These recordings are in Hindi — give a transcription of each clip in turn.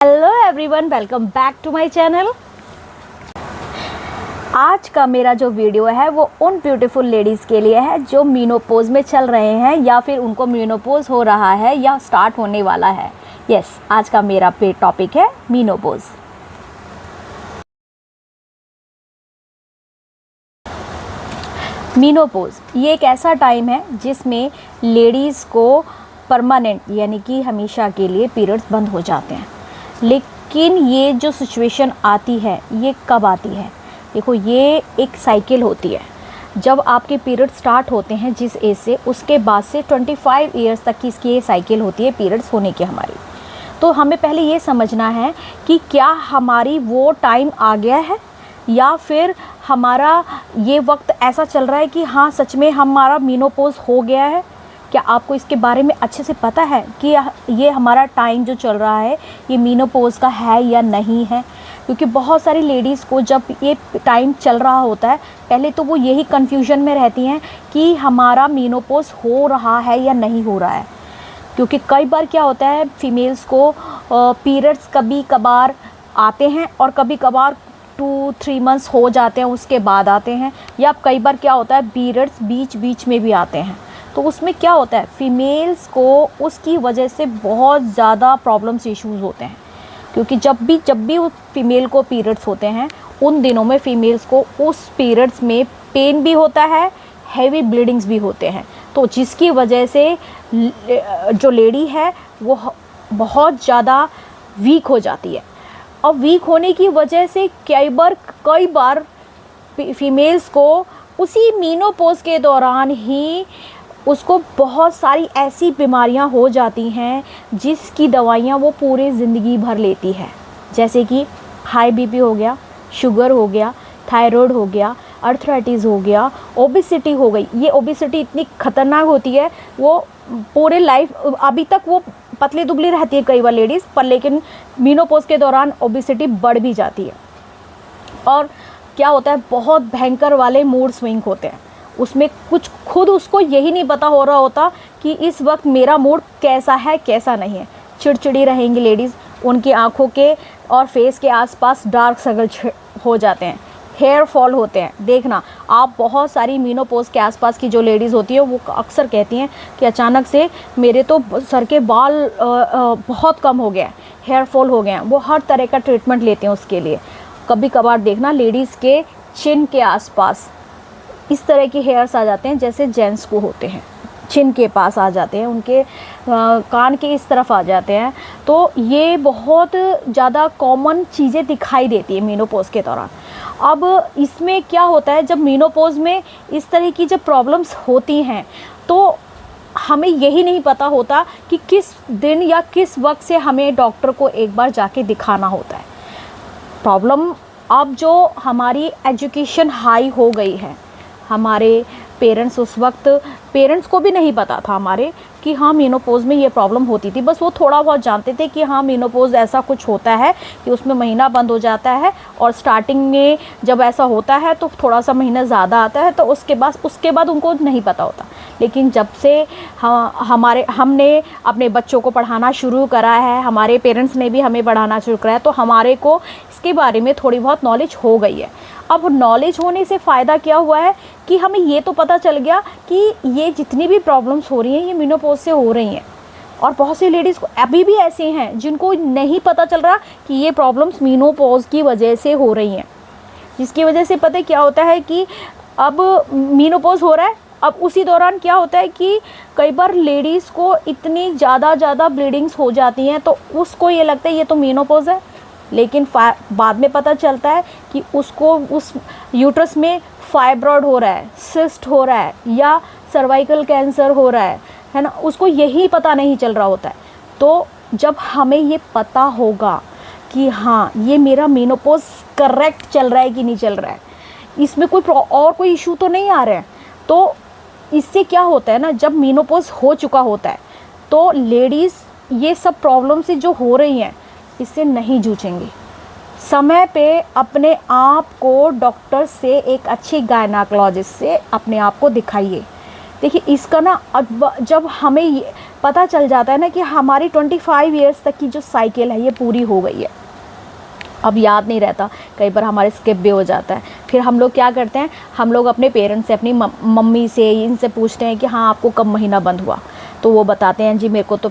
Hello everyone, welcome back to my channel. आज का मेरा जो वीडियो है वो उन ब्यूटीफुल लेडीज़ के लिए है जो मीनोपोज में चल रहे हैं या फिर उनको मीनोपोज हो रहा है या स्टार्ट होने वाला है। यस, आज का मेरा टॉपिक है मीनोपोज। मीनोपोज ये एक ऐसा टाइम है जिसमें लेडीज़ को परमानेंट यानी कि हमेशा के लिए पीरियड्स बंद हो जाते हैं। लेकिन ये जो सिचुएशन आती है ये कब आती है? देखो, ये एक साइकिल होती है। जब आपके पीरियड स्टार्ट होते हैं जिस एज से, उसके बाद से 25 इयर्स तक की इसकी ये साइकिल होती है पीरियड्स होने की हमारी। तो हमें पहले ये समझना है कि क्या हमारी वो टाइम आ गया है या फिर हमारा ये वक्त ऐसा चल रहा है कि हाँ सच में हमारा मीनोपोज हो गया है। क्या आपको इसके बारे में अच्छे से पता है कि ये हमारा टाइम जो चल रहा है ये मीनोपोज का है या नहीं है? क्योंकि बहुत सारी लेडीज़ को जब ये टाइम चल रहा होता है, पहले तो वो यही कन्फ्यूजन में रहती हैं कि हमारा मीनोपोज हो रहा है या नहीं हो रहा है। क्योंकि कई बार क्या होता है, फीमेल्स को पीरियड्स कभी कभार आते हैं और कभी कभार 2-3 मंथ्स हो जाते हैं उसके बाद आते हैं, या कई बार क्या होता है पीरियड्स बीच बीच में भी आते हैं। तो उसमें क्या होता है, फीमेल्स को उसकी वजह से बहुत ज़्यादा प्रॉब्लम्स इश्यूज़ होते हैं। क्योंकि जब भी उस फीमेल को पीरियड्स होते हैं, उन दिनों में फीमेल्स को उस पीरियड्स में पेन भी होता है, हैवी ब्लीडिंग्स भी होते हैं। तो जिसकी वजह से जो लेडी है वो बहुत ज़्यादा वीक हो जाती है। और वीक होने की वजह से कई बार फीमेल्स को उसी मीनोपोज के दौरान ही उसको बहुत सारी ऐसी बीमारियां हो जाती हैं जिसकी दवाइयां वो पूरे ज़िंदगी भर लेती है। जैसे कि हाई बीपी हो गया, शुगर हो गया, थायराइड हो गया, अर्थराइटिस हो गया, ओबेसिटी हो गई। ये ओबेसिटी इतनी ख़तरनाक होती है, वो पूरे लाइफ अभी तक वो पतली दुबली रहती है कई बार लेडीज़ पर, लेकिन मीनोपोज के दौरान ओबेसिटी बढ़ भी जाती है। और क्या होता है, बहुत भयंकर वाले मूड स्विंग होते हैं। उसमें कुछ खुद उसको यही नहीं पता हो रहा होता कि इस वक्त मेरा मूड कैसा है कैसा नहीं है। चिड़चिड़ी रहेंगी लेडीज़, उनकी आंखों के और फेस के आसपास डार्क सर्कल हो जाते हैं, हेयर फॉल होते हैं। देखना आप, बहुत सारी मीनोपोज के आसपास की जो लेडीज़ होती है वो अक्सर कहती हैं कि अचानक से मेरे तो सर के बाल बहुत कम हो गए, हेयर फॉल हो गए हैं। वो हर तरह का ट्रीटमेंट लेते हैं उसके लिए। कभी कभार देखना लेडीज़ के चिन के आसपास इस तरह के हेयर्स आ जाते हैं जैसे जेंट्स को होते हैं, चिन के पास आ जाते हैं, उनके कान के इस तरफ आ जाते हैं। तो ये बहुत ज़्यादा कॉमन चीज़ें दिखाई देती है मीनोपोज के दौरान। अब इसमें क्या होता है, जब मीनोपोज में इस तरह की जब प्रॉब्लम्स होती हैं तो हमें यही नहीं पता होता कि किस दिन या किस वक्त से हमें डॉक्टर को एक बार जाके दिखाना होता है। प्रॉब्लम अब जो हमारी एजुकेशन हाई हो गई है, हमारे पेरेंट्स उस वक्त पेरेंट्स को भी नहीं पता था हमारे कि हाँ मीनोपोज में ये प्रॉब्लम होती थी। बस वो थोड़ा बहुत जानते थे कि हाँ मीनोपोज ऐसा कुछ होता है कि उसमें महीना बंद हो जाता है, और स्टार्टिंग में जब ऐसा होता है तो थोड़ा सा महीना ज़्यादा आता है, तो उसके बाद उनको नहीं पता होता। लेकिन जब से हमने अपने बच्चों को पढ़ाना शुरू करा है, हमारे पेरेंट्स ने भी हमें पढ़ाना शुरू करा है, तो हमारे को इसके बारे में थोड़ी बहुत नॉलेज हो गई है। अब नॉलेज होने से फ़ायदा क्या हुआ है कि हमें ये तो पता चल गया कि ये जितनी भी प्रॉब्लम्स हो रही हैं ये मीनोपोज से हो रही हैं। और बहुत सी लेडीज़ को अभी भी ऐसे हैं जिनको नहीं पता चल रहा कि ये प्रॉब्लम्स मीनोपोज की वजह से हो रही हैं। जिसकी वजह से पता क्या होता है कि अब मीनोपोज हो रहा है, अब उसी दौरान क्या होता है कि कई बार लेडीज़ को इतनी ज़्यादा ब्लीडिंग्स हो जाती हैं तो उसको ये लगता है ये तो मीनोपोज है। लेकिन बाद में पता चलता है कि उसको उस यूट्रस में फाइब्रॉइड हो रहा है, सिस्ट हो रहा है, या सर्वाइकल कैंसर हो रहा है ना। उसको यही पता नहीं चल रहा होता है। तो जब हमें ये पता होगा कि हाँ ये मेरा मीनोपोज करेक्ट चल रहा है कि नहीं चल रहा है, इसमें कोई इशू तो नहीं आ रहा है, तो इससे क्या होता है ना, जब मीनोपोज हो चुका होता है तो लेडीज़ ये सब प्रॉब्लम से जो हो रही हैं इससे नहीं जूझेंगी। समय पे अपने आप को डॉक्टर से, एक अच्छी गायनेकोलॉजिस्ट से अपने आप को दिखाइए। देखिए इसका ना, जब हमें पता चल जाता है ना कि हमारी 25 ईयर्स तक की जो साइकिल है ये पूरी हो गई है। अब याद नहीं रहता, कई बार हमारे स्किप भी हो जाता है। फिर हम लोग क्या करते हैं, हम लोग अपने पेरेंट्स से, अपनी मम्मी से, इनसे पूछते हैं कि हाँ आपको कब महीना बंद हुआ, तो वो बताते हैं जी मेरे को तो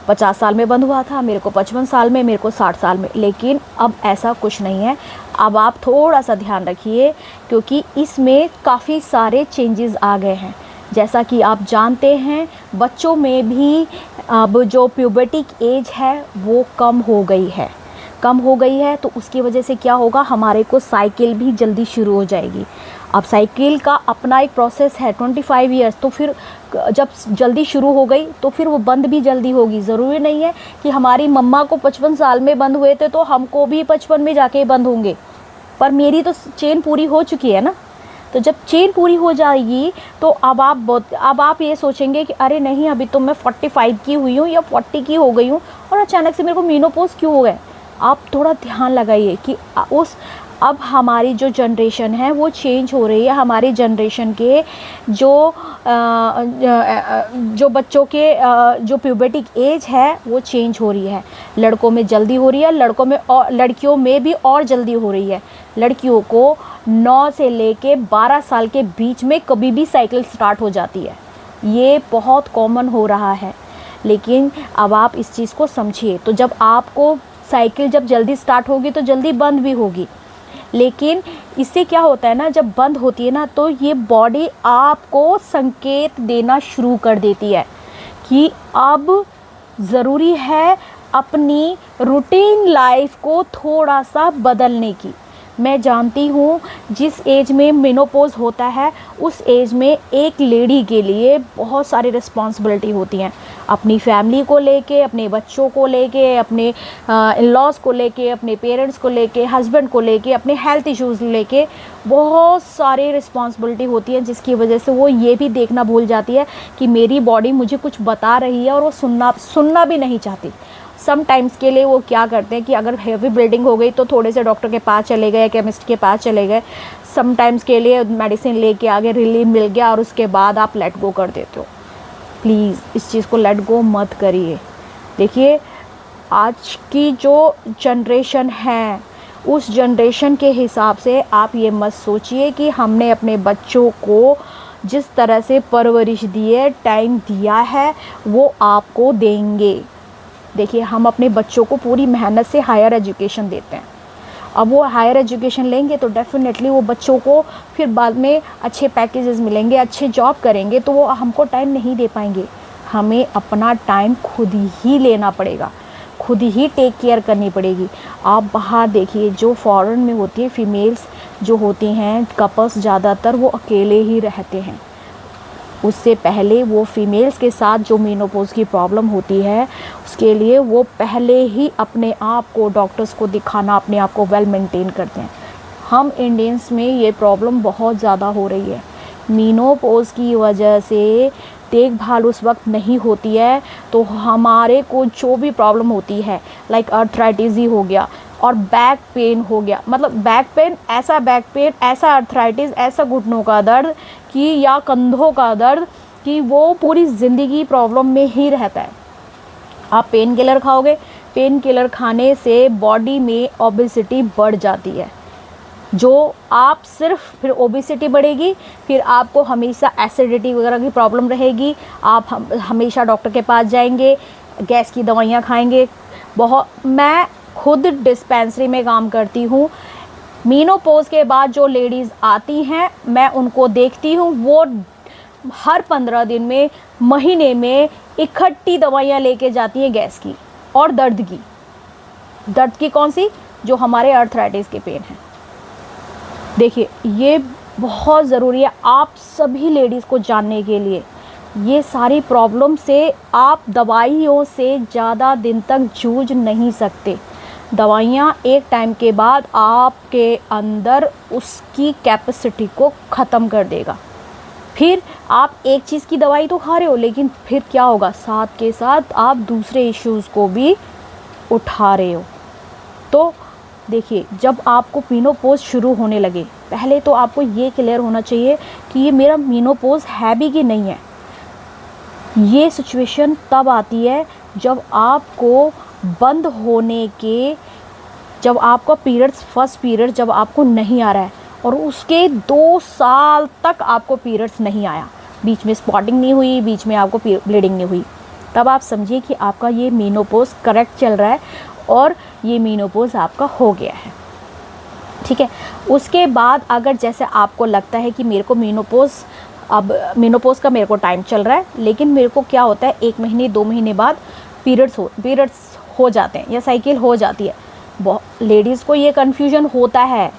50 साल में बंद हुआ था, मेरे को 55 साल में, मेरे को 60 साल में। लेकिन अब ऐसा कुछ नहीं है। अब आप थोड़ा सा ध्यान रखिए, क्योंकि इसमें काफ़ी सारे चेंजेस आ गए हैं। जैसा कि आप जानते हैं, बच्चों में भी अब जो प्यूबर्टिक एज है वो कम हो गई है, तो उसकी वजह से क्या होगा, हमारे को साइकिल भी जल्दी शुरू हो जाएगी। अब साइकिल का अपना एक प्रोसेस है 25 ईयर्स, तो फिर जब जल्दी शुरू हो गई तो फिर वो बंद भी जल्दी होगी। ज़रूरी नहीं है कि हमारी मम्मा को 55 साल में बंद हुए थे तो हमको भी 55 में जाके बंद होंगे, पर मेरी तो चेन पूरी हो चुकी है ना। तो जब चेन पूरी हो जाएगी तो अब आप ये सोचेंगे कि अरे नहीं, अभी तो मैं 45 की हुई हूँ या 40 की हो गई हूँ और अचानक से मेरे को मेनोपॉज क्यों हो गए। आप थोड़ा ध्यान लगाइए कि अब हमारी जो जनरेशन है वो चेंज हो रही है। हमारी जनरेशन के जो बच्चों के जो प्यूबर्टिक एज है वो चेंज हो रही है। लड़कों में जल्दी हो रही है, लड़कियों में भी और जल्दी हो रही है। लड़कियों को 9 से लेके 12 साल के बीच में कभी भी साइकिल स्टार्ट हो जाती है। ये बहुत कॉमन हो रहा है, लेकिन अब आप इस चीज़ को समझिए। तो जब आपको साइकिल जब जल्दी स्टार्ट होगी तो जल्दी बंद भी होगी, लेकिन इससे क्या होता है ना, जब बंद होती है ना तो ये बॉडी आपको संकेत देना शुरू कर देती है कि अब ज़रूरी है अपनी रूटीन लाइफ को थोड़ा सा बदलने की। मैं जानती हूँ जिस एज में मेनोपॉज होता है उस एज में एक लेडी के लिए बहुत सारी रिस्पॉन्सिबिलिटी होती हैं, अपनी फैमिली को लेके, अपने बच्चों को लेके, अपने इन-लॉज़ को लेके, अपने पेरेंट्स को लेके, हस्बैंड को लेके, अपने हेल्थ इश्यूज़ लेके बहुत सारी रिस्पॉन्सिबिलिटी होती है, जिसकी वजह से वो ये भी देखना भूल जाती है कि मेरी बॉडी मुझे कुछ बता रही है और वो सुनना भी नहीं चाहती। समटाइम्स के लिए वो क्या करते हैं कि अगर हेवी ब्लीडिंग हो गई तो थोड़े से डॉक्टर के पास चले गए, केमिस्ट के पास चले गए, समटाइम्स के लिए मेडिसिन लेके आगे रिलीफ मिल गया और उसके बाद आप लेट गो कर देते हो। प्लीज़ इस चीज़ को लेट गो मत करिए। देखिए, आज की जो जनरेशन है उस जनरेशन के हिसाब से आप ये मत सोचिए कि हमने अपने बच्चों को जिस तरह से परवरिश दी है, टाइम दिया है, वो आपको देंगे। देखिए, हम अपने बच्चों को पूरी मेहनत से हायर एजुकेशन देते हैं। अब वो हायर एजुकेशन लेंगे तो डेफ़िनेटली वो बच्चों को फिर बाद में अच्छे पैकेजेस मिलेंगे, अच्छे जॉब करेंगे, तो वो हमको टाइम नहीं दे पाएंगे। हमें अपना टाइम खुद ही लेना पड़ेगा, खुद ही टेक केयर करनी पड़ेगी। आप बाहर देखिए, जो फॉरेन में होती है फीमेल्स जो होती हैं, कपल्स ज़्यादातर वो अकेले ही रहते हैं। उससे पहले वो फीमेल्स के साथ जो मेनोपॉज की प्रॉब्लम होती है उसके लिए वो पहले ही अपने आप को डॉक्टर्स को दिखाना, अपने आप को वेल मेंटेन करते हैं। हम इंडियंस में ये प्रॉब्लम बहुत ज़्यादा हो रही है। मेनोपॉज की वजह से देखभाल उस वक्त नहीं होती है तो हमारे को जो भी प्रॉब्लम होती है, लाइक अर्थराइटिस ही हो गया और बैक पेन हो गया, मतलब बैक पेन, ऐसा अर्थराइटिस, ऐसा घुटनों का दर्द कि या कंधों का दर्द कि वो पूरी ज़िंदगी प्रॉब्लम में ही रहता है। आप पेन किलर खाओगे, पेन किलर खाने से बॉडी में ओबेसिटी बढ़ जाती है, जो आप सिर्फ फिर ओबेसिटी बढ़ेगी, फिर आपको हमेशा एसिडिटी वगैरह की प्रॉब्लम रहेगी, आप हमेशा डॉक्टर के पास जाएंगे, गैस की दवाइयाँ खाएंगे। मैं खुद डिस्पेंसरी में काम करती हूँ। मेनोपॉज के बाद जो लेडीज़ आती हैं मैं उनको देखती हूँ, वो हर 15 दिन में, महीने में इकट्ठी दवाइयाँ लेके जाती हैं गैस की और दर्द की। कौन सी? जो हमारे अर्थराइटिस के पेन हैं। देखिए, ये बहुत ज़रूरी है आप सभी लेडीज़ को जानने के लिए। ये सारी प्रॉब्लम से आप दवाइयों से ज़्यादा दिन तक जूझ नहीं सकते। दवाइयाँ एक टाइम के बाद आपके अंदर उसकी कैपेसिटी को ख़त्म कर देगा। फिर आप एक चीज़ की दवाई तो खा रहे हो, लेकिन फिर क्या होगा, साथ के साथ आप दूसरे इश्यूज़ को भी उठा रहे हो। तो देखिए, जब आपको मेनोपॉज शुरू होने लगे, पहले तो आपको ये क्लियर होना चाहिए कि ये मेरा मेनोपॉज है भी कि नहीं है। ये सिचुएशन तब आती है जब आपको बंद होने के, जब आपका पीरियड्स, फर्स्ट पीरियड जब आपको नहीं आ रहा है और उसके 2 साल तक आपको पीरियड्स नहीं आया, बीच में स्पॉटिंग नहीं हुई, बीच में आपको ब्लीडिंग नहीं हुई, तब आप समझिए कि आपका ये मेनोपॉज करेक्ट चल रहा है और ये मेनोपॉज आपका हो गया है। ठीक है। उसके बाद अगर जैसे आपको लगता है कि मेरे को मेनोपॉज, अब मेनोपॉज का मेरे को टाइम चल रहा है, लेकिन मेरे को क्या होता है 1 महीने 2 महीने बाद पीरियड्स हो जाते हैं या साइकिल हो जाती है। लेडीज़ को ये कन्फ्यूजन होता है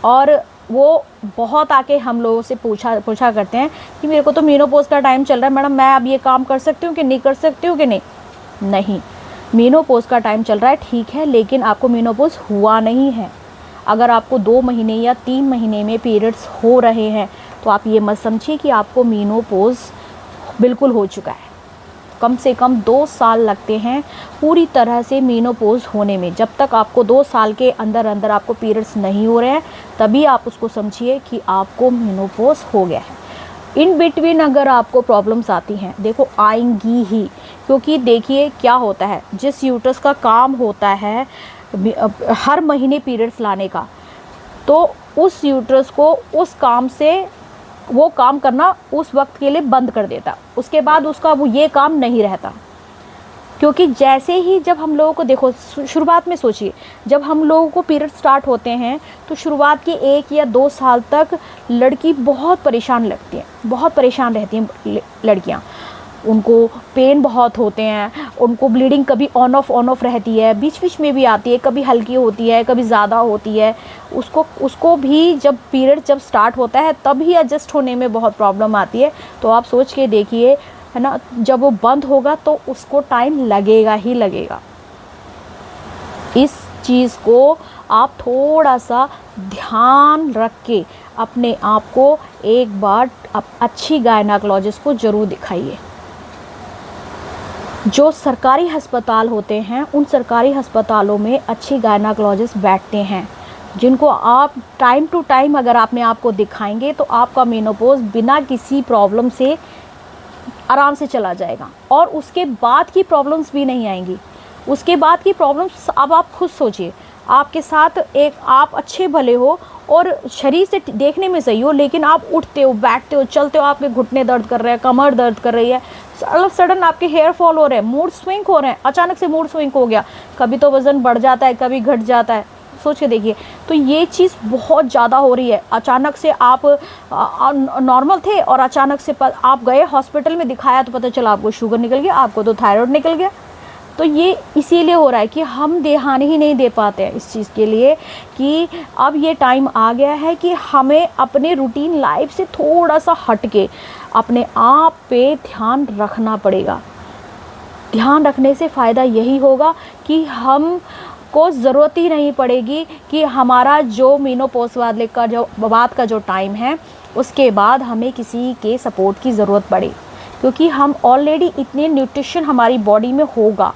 और वो बहुत आके हम लोगों से पूछा करते हैं कि मेरे को तो मेनोपॉज का टाइम चल रहा है मैडम, मैं अब ये काम कर सकती हूँ कि नहीं कर सकती हूँ कि नहीं। मेनोपॉज का टाइम चल रहा है ठीक है, लेकिन आपको मेनोपॉज हुआ नहीं है। अगर आपको 2 महीने या 3 महीने में पीरियड्स हो रहे हैं तो आप ये मत समझिए कि आपको मेनोपॉज बिल्कुल हो चुका है। कम से कम 2 साल लगते हैं पूरी तरह से मेनोपॉज होने में। जब तक आपको 2 साल के अंदर अंदर आपको पीरियड्स नहीं हो रहे हैं, तभी आप उसको समझिए कि आपको मेनोपॉज हो गया है। इन बिटवीन अगर आपको प्रॉब्लम्स आती हैं, देखो आएंगी ही, क्योंकि देखिए क्या होता है, जिस यूट्रस का काम होता है हर महीने पीरियड्स लाने का, तो उस यूट्रस को उस काम से वो काम करना उस वक्त के लिए बंद कर देता, उसके बाद उसका वो ये काम नहीं रहता। क्योंकि जैसे ही जब हम लोगों को, देखो शुरुआत में सोचिए, जब हम लोगों को पीरियड स्टार्ट होते हैं तो शुरुआत के 1 या 2 साल तक लड़की बहुत परेशान लगती है, बहुत परेशान रहती हैं लड़कियां। उनको पेन बहुत होते हैं, उनको ब्लीडिंग कभी ऑन ऑफ रहती है, बीच बीच में भी आती है, कभी हल्की होती है, कभी ज़्यादा होती है। उसको भी जब पीरियड जब स्टार्ट होता है तभी एडजस्ट होने में बहुत प्रॉब्लम आती है। तो आप सोच के देखिए, है ना, जब वो बंद होगा तो उसको टाइम लगेगा ही लगेगा। इस चीज़ को आप थोड़ा सा ध्यान रख के अपने आप को एक बार अच्छी गायनेकोलॉजिस्ट को ज़रूर दिखाइए। जो सरकारी अस्पताल होते हैं, उन सरकारी अस्पतालों में अच्छी गायनेकोलॉजिस्ट बैठते हैं, जिनको आप टाइम टू टाइम अगर आपने आपको दिखाएंगे तो आपका मेनोपॉज बिना किसी प्रॉब्लम से आराम से चला जाएगा और उसके बाद की प्रॉब्लम्स भी नहीं आएंगी। उसके बाद की प्रॉब्लम्स, अब आप खुद सोचिए, आपके साथ एक आप अच्छे भले हो और शरीर से देखने में सही हो, लेकिन आप उठते हो, बैठते हो, चलते हो, आपके घुटने दर्द कर रहे हैं, कमर दर्द कर रही है, ऑल ऑफ सडन आपके हेयर फॉल हो रहे हैं, मूड स्विंग हो रहे हैं, अचानक से मूड स्विंग हो गया, कभी तो वज़न बढ़ जाता है, कभी घट जाता है। सोच के देखिए, तो ये चीज़ बहुत ज़्यादा हो रही है। अचानक से आप नॉर्मल थे और अचानक से आप गए हॉस्पिटल में दिखाया तो पता चला आपको शुगर निकल गया, आपको तो थायराइड निकल गया। तो ये इसीलिए हो रहा है कि हम ध्यान ही नहीं दे पाते हैं इस चीज़ के लिए कि अब ये टाइम आ गया है कि हमें अपने रूटीन लाइफ से थोड़ा सा हट के अपने आप पे ध्यान रखना पड़ेगा। ध्यान रखने से फ़ायदा यही होगा कि हम को ज़रूरत ही नहीं पड़ेगी कि हमारा जो मेनोपॉज वाले का जो बाद का जो टाइम है उसके बाद हमें किसी के सपोर्ट की ज़रूरत पड़े, क्योंकि हम ऑलरेडी इतने न्यूट्रिशन हमारी बॉडी में होगा।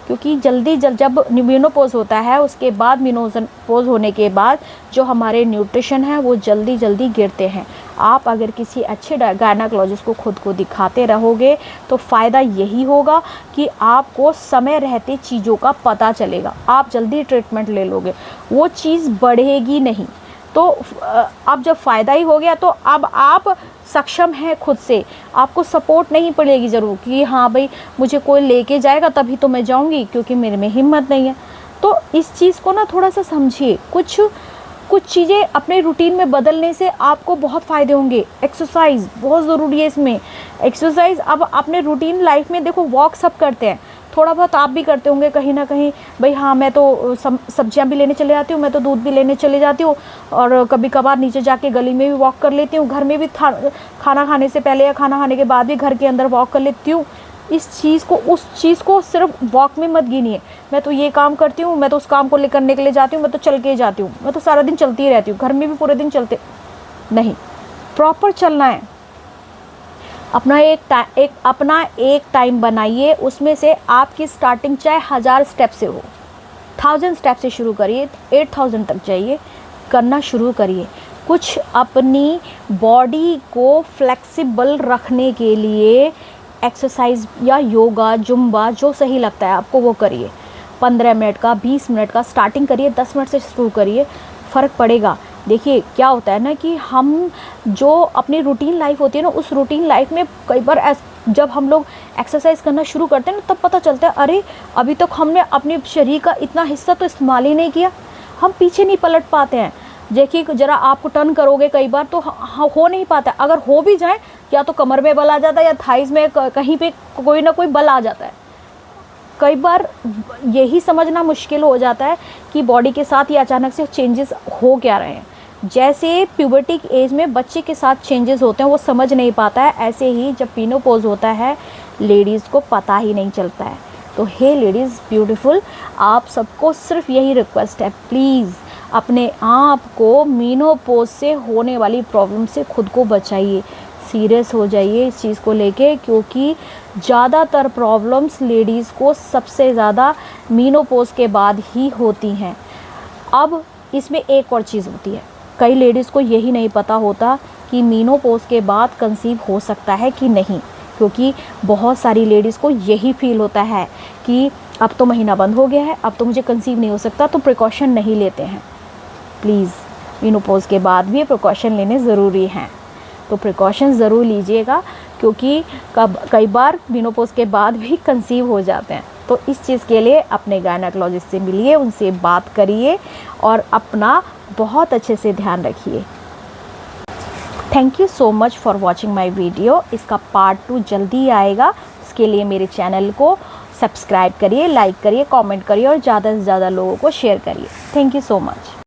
क्योंकि जब मेनोपॉज होता है उसके बाद, मेनोपॉज होने के बाद जो हमारे न्यूट्रिशन है वो जल्दी गिरते हैं। आप अगर किसी अच्छे गायनेकोलॉजिस्ट को खुद को दिखाते रहोगे तो फ़ायदा यही होगा कि आपको समय रहते चीज़ों का पता चलेगा, आप जल्दी ट्रीटमेंट ले लोगे, वो चीज़ बढ़ेगी नहीं। तो अब जब फ़ायदा ही हो गया तो अब आप सक्षम हैं खुद से, आपको सपोर्ट नहीं पड़ेगी ज़रूर कि हाँ भाई मुझे कोई लेके जाएगा तभी तो मैं जाऊंगी, क्योंकि मेरे में हिम्मत नहीं है। तो इस चीज़ को ना थोड़ा सा समझिए, कुछ चीज़ें अपने रूटीन में बदलने से आपको बहुत फ़ायदे होंगे। एक्सरसाइज बहुत ज़रूरी है इसमें। एक्सरसाइज अब अपने रूटीन लाइफ में देखो, वॉक सब करते हैं, थोड़ा बहुत आप भी करते होंगे कहीं ना कहीं, भाई हाँ मैं तो सब्जियां भी लेने चले जाती हूँ, मैं तो दूध भी लेने चले जाती हूँ, और कभी कभार नीचे जाके गली में भी वॉक कर लेती हूँ, घर में भी खाना खाने से पहले या खाना खाने के बाद भी घर के अंदर वॉक कर लेती हूँ। इस चीज़ को, उस चीज़ को सिर्फ वॉक में मत गिनिए, मैं तो ये काम करती हूँ, मैं तो उस काम को करने के लिए जाती हूँ, मैं तो चल के जाती हूँ, मैं तो सारा दिन चलती ही रहती हूँ, घर में भी पूरे दिन चलते नहीं। प्रॉपर चलना है। अपना एक टाइम बनाइए, उसमें से आपकी स्टार्टिंग चाहे 1000 स्टेप से हो, 1000 स्टेप से शुरू करिए, 8000 तक जाइए, करना शुरू करिए। कुछ अपनी बॉडी को फ्लेक्सिबल रखने के लिए एक्सरसाइज या योगा, जुम्बा, जो सही लगता है आपको वो करिए। 15 मिनट का, 20 मिनट का स्टार्टिंग करिए, 10 मिनट से शुरू करिए, फ़र्क पड़ेगा। देखिए क्या होता है ना कि हम जो अपनी रूटीन लाइफ होती है ना, उस रूटीन लाइफ में कई बार जब हम लोग एक्सरसाइज करना शुरू करते हैं ना, तब पता चलता है अरे अभी तक हमने अपने शरीर का इतना हिस्सा तो इस्तेमाल ही नहीं किया। हम पीछे नहीं पलट पाते हैं। देखिए ज़रा आपको टर्न करोगे कई बार तो हो नहीं पाता। अगर हो भी जाए, या तो कमर में बल आ जाता है या थाइज़ में कहीं पे कोई ना कोई बल आ जाता है। कई बार यही समझना मुश्किल हो जाता है कि बॉडी के साथ ये अचानक से चेंजेस हो क्या रहे हैं। जैसे प्यूबर्टी एज में बच्चे के साथ चेंजेस होते हैं, वो समझ नहीं पाता है, ऐसे ही जब मेनोपॉज होता है लेडीज़ को पता ही नहीं चलता है। तो हे लेडीज़ ब्यूटीफुल, आप सबको सिर्फ यही रिक्वेस्ट है, प्लीज़ अपने आप को मेनोपॉज से होने वाली प्रॉब्लम से खुद को बचाइए। सीरियस हो जाइए इस चीज़ को लेके, क्योंकि ज़्यादातर प्रॉब्लम्स लेडीज़ को सबसे ज़्यादा मेनोपॉज के बाद ही होती हैं। अब इसमें एक और चीज़ होती है, कई लेडीज़ को यही नहीं पता होता कि मेनोपॉज के बाद कंसीव हो सकता है कि नहीं, क्योंकि बहुत सारी लेडीज़ को यही फील होता है कि अब तो महीना बंद हो गया है, अब तो मुझे कंसीव नहीं हो सकता, तो प्रिकॉशन नहीं लेते हैं। प्लीज़ मेनोपॉज के बाद भी प्रिकॉशन लेने ज़रूरी हैं, तो प्रिकॉशन ज़रूर लीजिएगा, क्योंकि कई बार मेनोपॉज के बाद भी कंसीव हो जाते हैं। तो इस चीज़ के लिए अपने गायनेकोलॉजिस्ट से मिलिए, उनसे बात करिए और अपना बहुत अच्छे से ध्यान रखिए। Thank you so much for watching my video. इसका पार्ट 2 जल्दी आएगा, इसके लिए मेरे चैनल को सब्सक्राइब करिए, लाइक करिए, कमेंट करिए और ज़्यादा से ज़्यादा लोगों को शेयर करिए। Thank you so much.